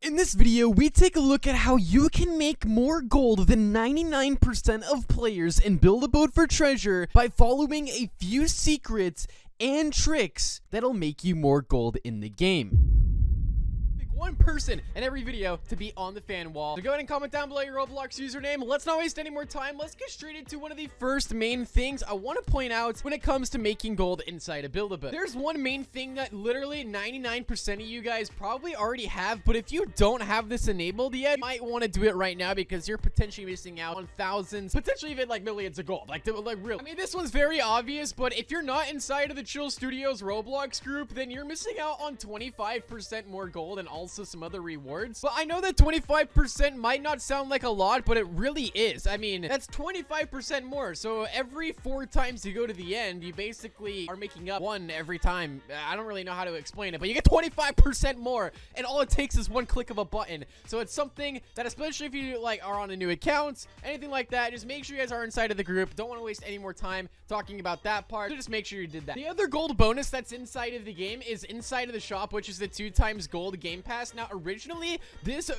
In this video, we take a look at how you can make more gold than 99% of players and build a boat for treasure by following a few secrets and tricks that'll make you more gold in the game. One person in every video to be on the fan wall. So go ahead and comment down below your Roblox username. Let's not waste any more time. Let's get straight into one of the first main things I want to point out when it comes to making gold inside a Build-A-Boat. There's one main thing that literally 99% of you guys probably already have, but if you don't have this enabled yet, you might want to do it right now because you're potentially missing out on thousands, potentially even like millions of gold. Like real. I mean, this one's very obvious, but if you're not inside of the Chill Studios Roblox group, then you're missing out on 25% more gold and also some other rewards. But I know that 25% might not sound like a lot, but it really is. I mean, that's 25% more. So every 4 times you go to the end, you basically are making up 1 every time. I don't really know how to explain it, but you get 25% more, and all it takes is 1 click of a button. So it's something that, especially if you like are on a new account, anything like that, just make sure you guys are inside of the group. Don't want to waste any more time talking about that part, so just make sure you did that. The other gold bonus that's inside of the game is inside of the shop, which is the 2 times gold game pass. Now, originally,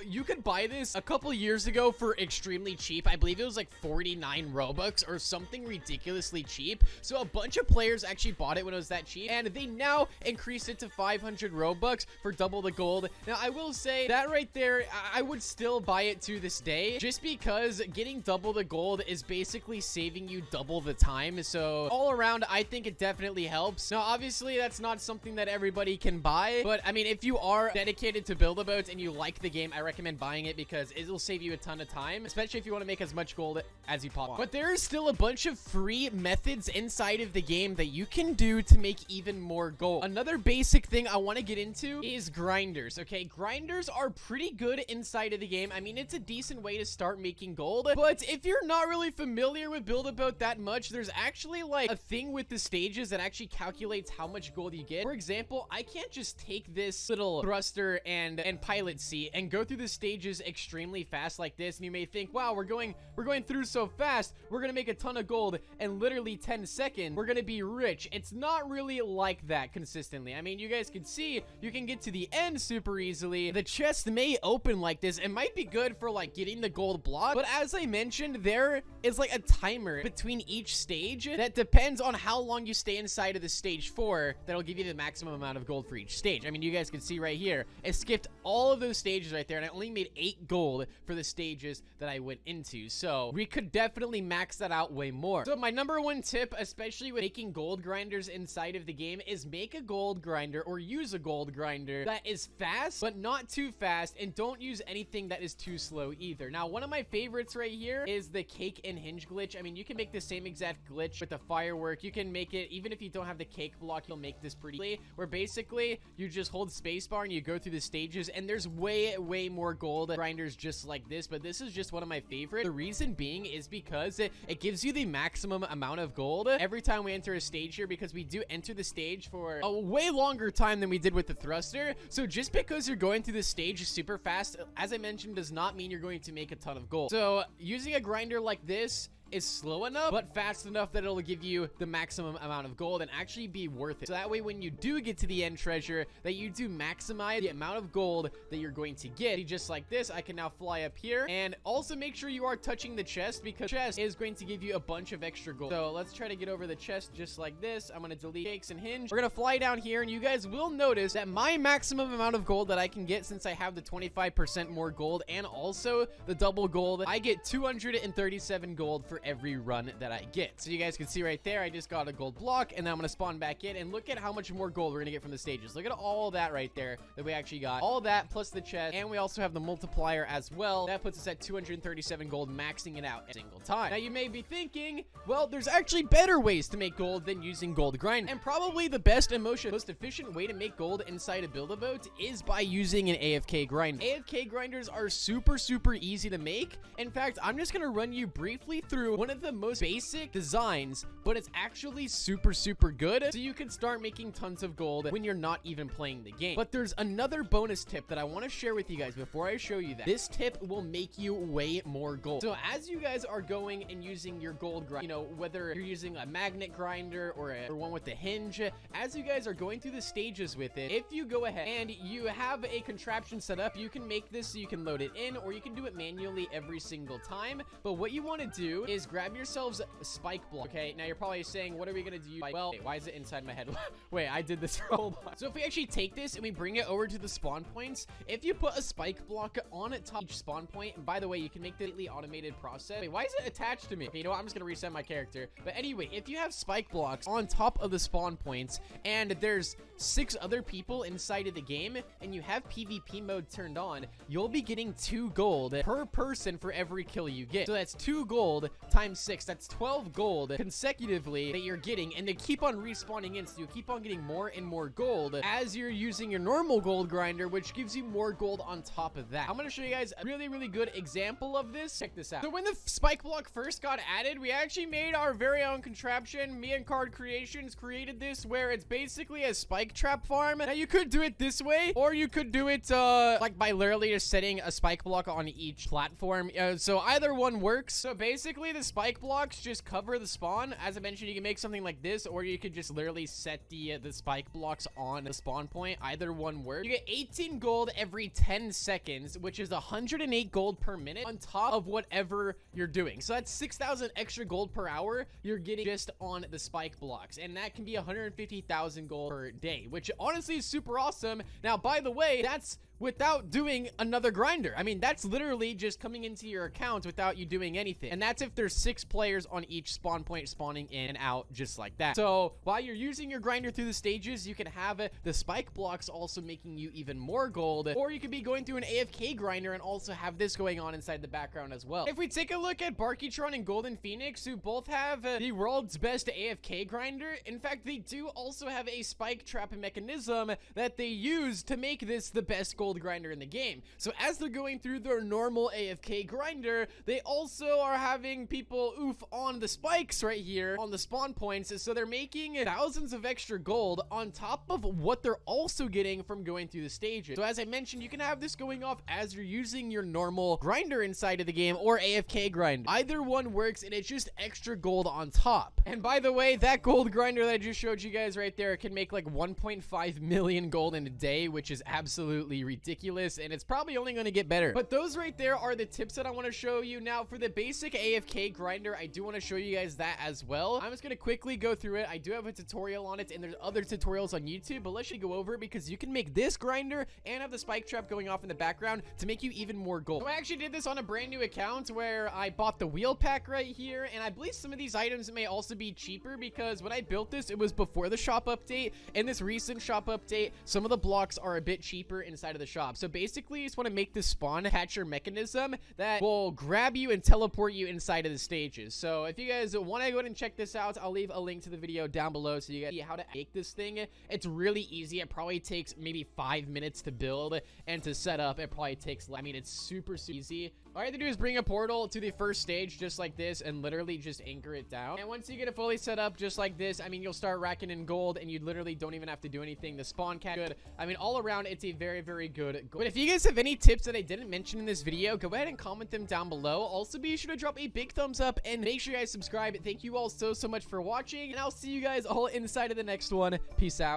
you could buy this a couple years ago for extremely cheap. I believe it was like 49 Robux or something ridiculously cheap. So a bunch of players actually bought it when it was that cheap, and they now increased it to 500 Robux for double the gold. Now, I will say that right there, I would still buy it to this day, just because getting double the gold is basically saving you double the time. So all around, I think it definitely helps. Now, obviously, that's not something that everybody can buy, but I mean, if you are dedicated to Build-A-Boats and you like the game, I recommend buying it because it'll save you a ton of time, especially if you want to make as much gold as you possibly want. But there is still a bunch of free methods inside of the game that you can do to make even more gold. Another basic thing I want to get into is grinders. Okay, grinders are pretty good inside of the game. I mean, it's a decent way to start making gold, but if you're not really familiar with Build-A-Boat that much, there's actually like a thing with the stages that actually calculates how much gold you get. For example, I can't just take this little thruster and pilot seat and go through the stages extremely fast like this, and you may think, wow, we're going through so fast, we're gonna make a ton of gold in literally 10 seconds, we're gonna be rich. It's not really like that consistently. I mean, you guys can see you can get to the end super easily. The chest may open like this. It might be good for like getting the gold block, but as I mentioned, there is like a timer between each stage that depends on how long you stay inside of the stage for, that'll give you the maximum amount of gold for each stage. I mean, you guys can see right here, it skipped all of those stages right there, and I only made 8 gold for the stages that I went into. So we could definitely max that out way more. So my number 1 tip, especially with making gold grinders inside of the game, is make a gold grinder or use a gold grinder that is fast, but not too fast, and don't use anything that is too slow either. Now, one of my favorites right here is the cake and hinge glitch. I mean, you can make the same exact glitch with the firework. You can make it, even if you don't have the cake block, you'll make this pretty easily, where basically you just hold spacebar and you go through the stages, and there's way more gold grinders just like this, but this is just one of my favorite. The reason being is because it gives you the maximum amount of gold every time we enter a stage here, because we do enter the stage for a way longer time than we did with the thruster. So just because you're going through the stage super fast, as I mentioned, does not mean you're going to make a ton of gold. So using a grinder like this is slow enough but fast enough that it'll give you the maximum amount of gold and actually be worth it. So that way, when you do get to the end treasure, that you do maximize the amount of gold that you're going to get. Just like this, I can now fly up here, and also make sure you are touching the chest, because chest is going to give you a bunch of extra gold. So let's try to get over the chest just like this. I'm going to delete cakes and hinge. We're going to fly down here, and you guys will notice that my maximum amount of gold that I can get, since I have the 25% more gold and also the double gold, I get 237 gold for every run that I get. So you guys can see right there, I just got a gold block, and then I'm gonna spawn back in, and look at how much more gold we're gonna get from the stages. Look at all that right there that we actually got. All that plus the chest, and we also have the multiplier as well. That puts us at 237 gold, maxing it out every single time. Now you may be thinking, well, there's actually better ways to make gold than using gold grind, and probably the best and most efficient way to make gold inside a Build-A-Boat is by using an AFK grind. AFK grinders are super easy to make. In fact, I'm just gonna run you briefly through through one of the most basic designs, but it's actually super, super good. So you can start making tons of gold when you're not even playing the game. But there's another bonus tip that I want to share with you guys before I show you that. This tip will make you way more gold. So as you guys are going and using your gold grind, you know, whether you're using a magnet grinder or one with the hinge, as you guys are going through the stages with it, if you go ahead and you have a contraption set up, you can make this so you can load it in, or you can do it manually every single time. But what you want to do is grab yourselves a spike block. Okay, now you're probably saying, what are we gonna do? Well, wait, why is it inside my head? Wait, I did this wrong. So if we actually take this and we bring it over to the spawn points, if you put a spike block on top each spawn point, and by the way, you can make the automated process. Wait, why is it attached to me? Okay, you know what? I'm just gonna reset my character. But anyway, if you have spike blocks on top of the spawn points and there's 6 other people inside of the game and you have PvP mode turned on, you'll be getting 2 gold per person for every kill you get. So that's 2 gold times 6. That's 12 gold consecutively that you're getting, and they keep on respawning in, so you keep on getting more and more gold as you're using your normal gold grinder, which gives you more gold on top of that. I'm gonna show you guys a really, really good example of this. Check this out. So when the spike block first got added, we actually made our very own contraption. Me and Card Creations created this, where it's basically a spike trap farm. Now you could do it this way, or you could do it like by literally just setting a spike block on each platform. So either one works. So basically the spike blocks just cover the spawn. As I mentioned, you can make something like this, or you could just literally set the spike blocks on the spawn point. Either one works. You get 18 gold every 10 seconds, which is 108 gold per minute on top of whatever you're doing. So that's 6,000 extra gold per hour you're getting just on the spike blocks, and that can be 150,000 gold per day, which honestly is super awesome. Now, by the way, that's without doing another grinder. I mean, that's literally just coming into your account without you doing anything. And that's if there's 6 players on each spawn point spawning in and out just like that. So while you're using your grinder through the stages, you can have the spike blocks also making you even more gold, or you could be going through an AFK grinder and also have this going on inside the background as well. If we take a look at Barkytron and Golden Phoenix, who both have the world's best AFK grinder, in fact, they do also have a spike trap mechanism that they use to make this the best gold grinder in the game. So as they're going through their normal AFK grinder, they also are having people oof on the spikes right here on the spawn points, so they're making thousands of extra gold on top of what they're also getting from going through the stages. So as I mentioned, you can have this going off as you're using your normal grinder inside of the game or AFK grinder. Either one works, and it's just extra gold on top. And by the way, that gold grinder that I just showed you guys right there can make like 1.5 million gold in a day, which is absolutely ridiculous, and it's probably only going to get better. But those right there are the tips that I want to show you. Now for the basic AFK grinder, I do want to show you guys that as well. I'm just going to quickly go through it. I do have a tutorial on it, and there's other tutorials on YouTube, but let's just go over it because you can make this grinder and have the spike trap going off in the background to make you even more gold. So I actually did this on a brand new account where I bought the wheel pack right here, and I believe some of these items may also be cheaper because when I built this, it was before the shop update. In this recent shop update, some of the blocks are a bit cheaper inside of the shop. So basically, you just want to make this spawn catcher mechanism that will grab you and teleport you inside of the stages. So if you guys want to go ahead and check this out, I'll leave a link to the video down below so you guys see how to make this thing. It's really easy. It probably takes maybe 5 minutes to build, and to set up, it probably takes, I mean, it's super easy. All you have to do is bring a portal to the first stage just like this and literally just anchor it down. And once you get it fully set up just like this, I mean, you'll start racking in gold, and you literally don't even have to do anything. The spawn cat good. I mean, all around, it's a very, very good gold. But if you guys have any tips that I didn't mention in this video, go ahead and comment them down below. Also, be sure to drop a big thumbs up and make sure you guys subscribe. Thank you all so much for watching, and I'll see you guys all inside of the next one. Peace out.